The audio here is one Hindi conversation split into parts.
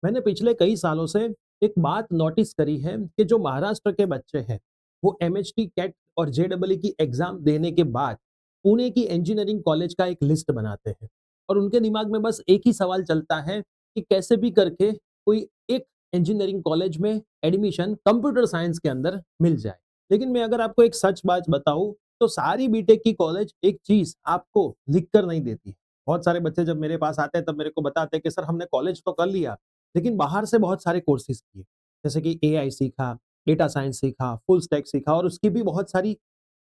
मैंने पिछले कई सालों से एक बात नोटिस करी है कि जो महाराष्ट्र के बच्चे हैं वो एमएचटी कैट और जेडब्ल्यू की एग्जाम देने के बाद पुणे की इंजीनियरिंग कॉलेज का एक लिस्ट बनाते हैं और उनके दिमाग में बस एक ही सवाल चलता है कि कैसे भी करके कोई एक इंजीनियरिंग कॉलेज में एडमिशन कंप्यूटर साइंस के अंदर मिल जाए। लेकिन मैं अगर आपको एक सच बात बताऊं तो सारी बीटेक की कॉलेज एक चीज आपको लिख कर नहीं देती। बहुत सारे बच्चे जब मेरे पास आते हैं तब मेरे को बताते हैं कि सर हमने कॉलेज तो कर लिया लेकिन बाहर से बहुत सारे कोर्सेज किए, जैसे कि एआई सीखा, डेटा साइंस सीखा, फुल स्टैक सीखा और उसकी भी बहुत सारी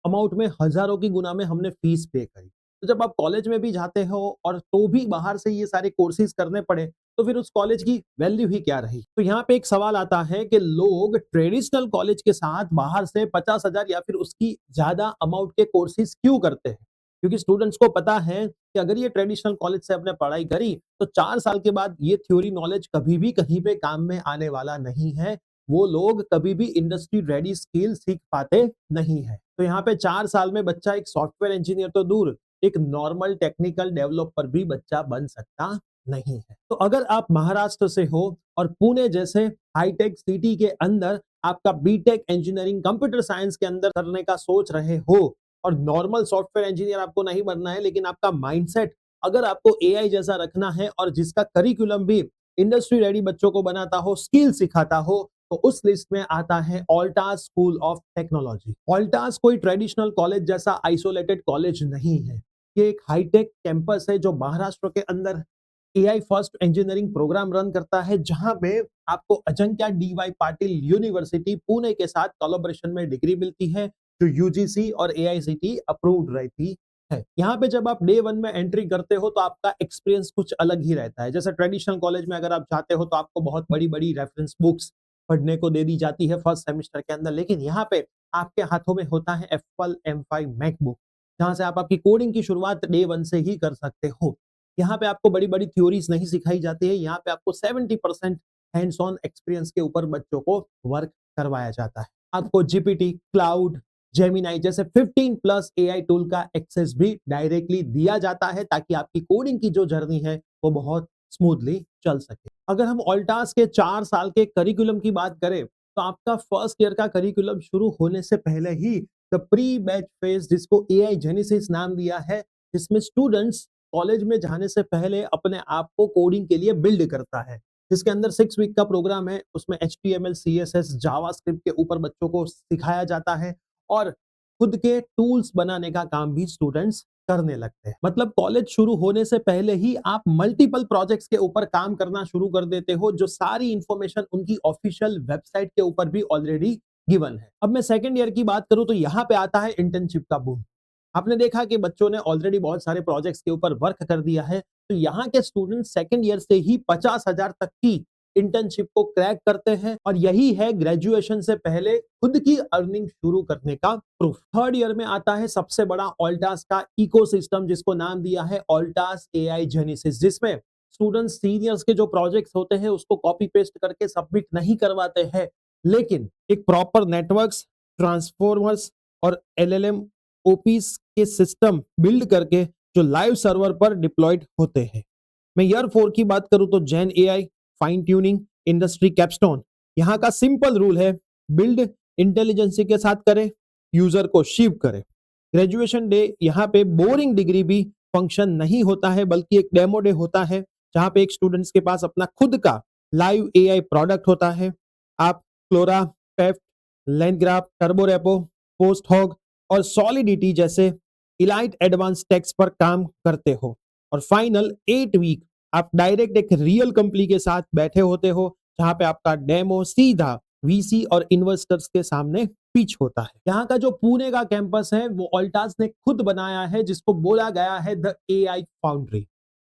अमाउंट में हज़ारों की गुना में हमने फीस पे करी। तो जब आप कॉलेज में भी जाते हो और तो भी बाहर से ये सारे कोर्सेज करने पड़े, तो फिर उस कॉलेज की वैल्यू ही क्या रही? तो यहाँ पे एक सवाल आता है कि लोग ट्रेडिशनल कॉलेज के साथ बाहर से 50,000 या फिर उसकी ज़्यादा अमाउंट के कोर्सेज क्यों करते हैं? क्योंकि स्टूडेंट्स को पता है कि अगर ये ट्रेडिशनल कॉलेज से आपने पढ़ाई करी तो 4 साल के बाद ये थ्योरी नॉलेज कभी भी कहीं पे काम में आने वाला नहीं है। वो लोग कभी भी इंडस्ट्री रेडी स्किल सीख पाते नहीं है। तो यहाँ पे 4 साल में बच्चा एक सॉफ्टवेयर इंजीनियर तो दूर, एक नॉर्मल टेक्निकल डेवलपर भी बच्चा बन सकता नहीं है। तो अगर आप महाराष्ट्र से हो और पुणे जैसे हाईटेक सिटी के अंदर आपका बीटेक इंजीनियरिंग कंप्यूटर साइंस के अंदर करने का सोच रहे हो और नॉर्मल सॉफ्टवेयर इंजीनियर आपको नहीं बनना है, लेकिन आपका माइंडसेट अगर आपको एआई जैसा रखना है और जिसका करिकुलम भी इंडस्ट्री रेडी बच्चों को बनाता हो, स्किल सिखाता हो, तो उस लिस्ट में आता है ऑल्टास स्कूल ऑफ टेक्नोलॉजी। ऑल्टास कोई ट्रेडिशनल कॉलेज जैसा आइसोलेटेड कॉलेज नहीं है। ये एक हाईटेक कैंपस है जो महाराष्ट्र के अंदर AI first engineering program run करता है, जहां पे आपको अजंक्या डीवाई पाटिल यूनिवर्सिटी पुणे के साथ कोलैबोरेशन में डिग्री मिलती है जो यूजीसी और एआईसीटी अप्रूव्ड रहती है। यहाँ पे जब आप डे वन में एंट्री करते हो तो आपका एक्सपीरियंस कुछ अलग ही रहता है। जैसे ट्रेडिशनल कॉलेज में अगर आप जाते हो तो आपको बहुत बड़ी बड़ी रेफरेंस बुक्स पढ़ने को दे दी जाती है फर्स्ट सेमेस्टर के अंदर, लेकिन यहाँ पे आपके हाथों में होता है एप्पल M5 मैकबुक, जहां से आप आपकी कोडिंग की शुरुआत डे वन से ही कर सकते हो। यहाँ पे आपको बड़ी बड़ी थ्योरीज नहीं सिखाई जाती है, यहाँ पे आपको 70% हैंड्स ऑन एक्सपीरियंस के ऊपर बच्चों को वर्क करवाया जाता है। आपको जीपीटी, क्लाउड, जेमिनाई जैसे 15 प्लस एआई टूल का एक्सेस भी डायरेक्टली दिया जाता है ताकि आपकी कोडिंग की जो जर्नी है वो बहुत स्मूथली चल सके। अगर हम ऑल्टास के 4 साल के करिकुलम की बात करें तो आपका फर्स्ट ईयर का करिकुलम शुरू होने से पहले ही द प्री बैच फेज, जिसको एआई जेनेसिस नाम दिया है, जिसमें स्टूडेंट्स कॉलेज में जाने से पहले अपने आप को कोडिंग के लिए बिल्ड करता है। जिसके अंदर 6 वीक का प्रोग्राम है, उसमें एचटीएमएल, सीएसएस, जावास्क्रिप्ट के ऊपर बच्चों को सिखाया जाता है और खुद के टूल्स बनाने का काम भी स्टूडेंट्स करने लगते हैं। मतलब कॉलेज शुरू होने से पहले ही आप मल्टीपल प्रोजेक्ट्स के ऊपर काम करना शुरू कर देते हो, जो सारी इंफॉर्मेशन उनकी ऑफिशियल वेबसाइट के ऊपर भी ऑलरेडी गिवन है। अब मैं सेकंड ईयर की बात करूं तो यहाँ पे आता है इंटर्नशिप का बूम। आपने देखा कि बच्चों ने ऑलरेडी बहुत सारे प्रोजेक्ट्स के ऊपर वर्क कर दिया है, तो यहाँ के स्टूडेंट सेकंड ईयर से ही 50,000 तक की इंटर्नशिप को क्रैक करते हैं और यही है ग्रेजुएशन से पहले खुद की अर्निंग शुरू करने का प्रूफ। थर्ड ईयर में आता है सबसे बड़ा ऑल्टास का इकोसिस्टम, जिसको नाम दिया है ऑल्टास एआई जेनेसिस, जिसमें स्टूडेंट्स सीनियर्स के जो प्रोजेक्ट्स होते हैं उसको कॉपी पेस्ट करके सबमिट नहीं करवाते हैं, लेकिन एक प्रॉपर नेटवर्क्स, ट्रांसफॉर्मर्स और एलएलएम ओपीस के सिस्टम बिल्ड करके जो लाइव सर्वर पर डिप्लॉयड होते हैं। मैं ईयर 4 की बात करूं तो gen AI, fine tuning, industry capstone. यहाँ का सिंपल रूल है, बिल्ड इंटेलिजेंसी के साथ करे, यूजर को शिप करे। ग्रेजुएशन डे यहाँ पे बोरिंग डिग्री भी फंक्शन नहीं होता है, बल्कि एक डेमो डे होता है जहां पे एक स्टूडेंट्स के पास अपना खुद का लाइव एआई प्रोडक्ट होता है। आप क्लोरा, पेफ्ट, लैंडग्राफ, टर्बोरेपो, पोस्ट हॉग और सॉलिडिटी जैसे इलाइट एडवांस टेक्स पर काम करते हो और फाइनल 8 वीक आप डायरेक्ट एक रियल कंपनी के साथ बैठे होते हो, जहां पे आपका डेमो सीधा वीसी और इन्वेस्टर्स के सामने पिच होता है। यहाँ का जो पुणे का कैंपस है वो ऑल्टास ने खुद बनाया है, जिसको बोला गया है द एआई फाउंड्री।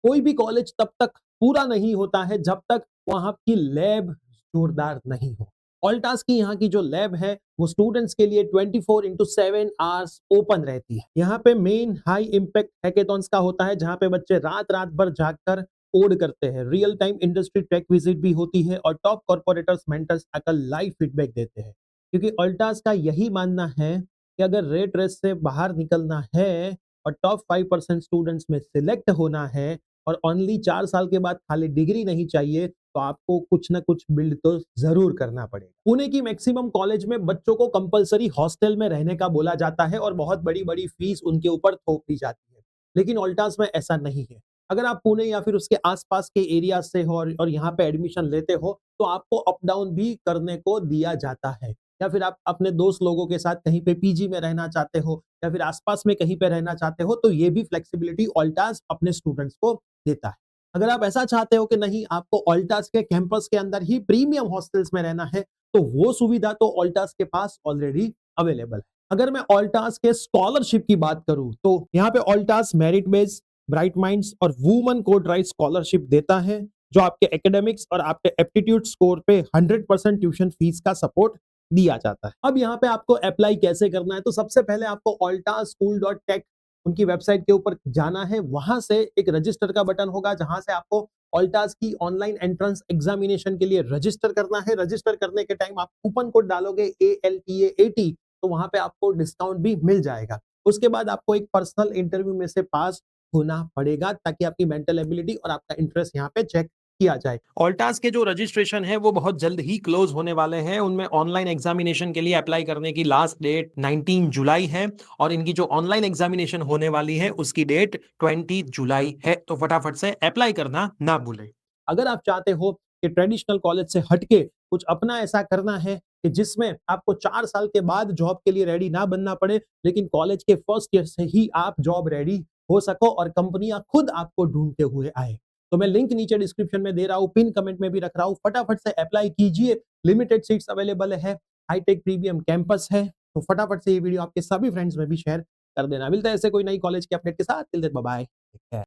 कोई भी कॉलेज तब तक पूरा नहीं होता है जब तक वहां की लैब जोरदार नहीं हो। ऑल्टास की यहाँ की जो लैब है वो स्टूडेंट्स के लिए 24/7 आवर्स ओपन रहती है। यहाँ पे मेन हाई इम्पैक्ट हैकेथॉन्स का होता है, जहाँ पे बच्चे रात रात भर जागकर कोड करते हैं। Real time industry tech visit भी होती है और टॉप कॉर्पोरेटर्स मेंटर्स आकर लाइव फीडबैक देते हैं, क्योंकि ऑल्टास का यही मानना है कि अगर रेट रेस से बाहर निकलना है और टॉप 5% स्टूडेंट्स में सिलेक्ट होना है और ओनली 4 साल के बाद खाली डिग्री नहीं चाहिए, तो आपको कुछ ना कुछ बिल्ड तो ज़रूर करना पड़ेगा। पुणे की मैक्सिमम कॉलेज में बच्चों को कंपल्सरी हॉस्टल में रहने का बोला जाता है और बहुत बड़ी-बड़ी फीस उनके ऊपर थोप दी जाती है। लेकिन ऑल्टास में ऐसा नहीं है। अगर आप पुणे या फिर उसके आस-पास के एरिया से हो और यहाँ पे एडमिशन लेते हो, तो आपको अप डाउन भी करने को दिया जाता है। या फिर आप अपने दोस्त लोगों के साथ कहीं पे पीजी में रहना चाहते हो या फिर आस-पास में कहीं पे रहना चाहते हो, तो ये भी फ्लेक्सिबिलिटी ऑल्टास अपने स्टूडेंट्स को देता है। अगर आप ऐसा चाहते हो कि नहीं आपको ऑल्टास के कैंपस के अंदर ही प्रीमियम हॉस्टल्स में रहना है, तो वो सुविधा तो ऑल्टास के पास ऑलरेडी अवेलेबल है। अगर मैं ऑल्टास के स्कॉलरशिप की बात करूं, तो यहाँ पे ऑल्टास मेरिट बेस्ड, ब्राइट माइंड्स और वुमन कोड राइट स्कॉलरशिप देता है, जो आपके एकेडमिक्स और आपके एप्टीट्यूड स्कोर पे 100% ट्यूशन फीस का सपोर्ट दिया जाता है। अब यहाँ पे आपको अप्लाई कैसे करना है, तो सबसे पहले आपको altaschool.tech उनकी वेबसाइट के ऊपर जाना है। वहां से एक रजिस्टर का बटन होगा, जहां से आपको ऑल्टास की ऑनलाइन एंट्रेंस एग्जामिनेशन के लिए रजिस्टर करना है। रजिस्टर करने के टाइम आप कूपन कोड डालोगे ALTA80, तो वहां पे आपको डिस्काउंट भी मिल जाएगा। उसके बाद आपको एक पर्सनल इंटरव्यू में से पास होना पड़ेगा, ताकि आपकी मेंटल एबिलिटी और आपका इंटरेस्ट यहाँ पे चेक किया जाए। ऑल्टास के जो रजिस्ट्रेशन है वो बहुत जल्द ही क्लोज होने वाले हैं। उनमें ऑनलाइन एग्जामिनेशन के लिए अप्लाई करने की लास्ट डेट 19 जुलाई है और इनकी जो ऑनलाइन एग्जामिनेशन होने वाली है उसकी डेट 20 जुलाई है। तो फटाफट से अप्लाई करना ना भूलें। अगर आप चाहते हो कि ट्रेडिशनल कॉलेज से हटके कुछ अपना ऐसा करना है कि जिसमें आपको 4 साल के बाद जॉब के लिए रेडी ना बनना पड़े, लेकिन कॉलेज के फर्स्ट ईयर से ही आप जॉब रेडी हो सको और कंपनियां खुद आपको ढूंढते हुए आए, तो मैं लिंक नीचे डिस्क्रिप्शन में दे रहा हूँ, पिन कमेंट में भी रख रहा हूँ। फटाफट से अप्लाई कीजिए। लिमिटेड सीट्स अवेलेबल है। हाईटेक प्रीमियम कैंपस है। तो फटाफट से ये वीडियो आपके सभी फ्रेंड्स में भी शेयर कर देना। मिलता है ऐसे कोई नई कॉलेज के अपडेट के साथ। Till then bye bye.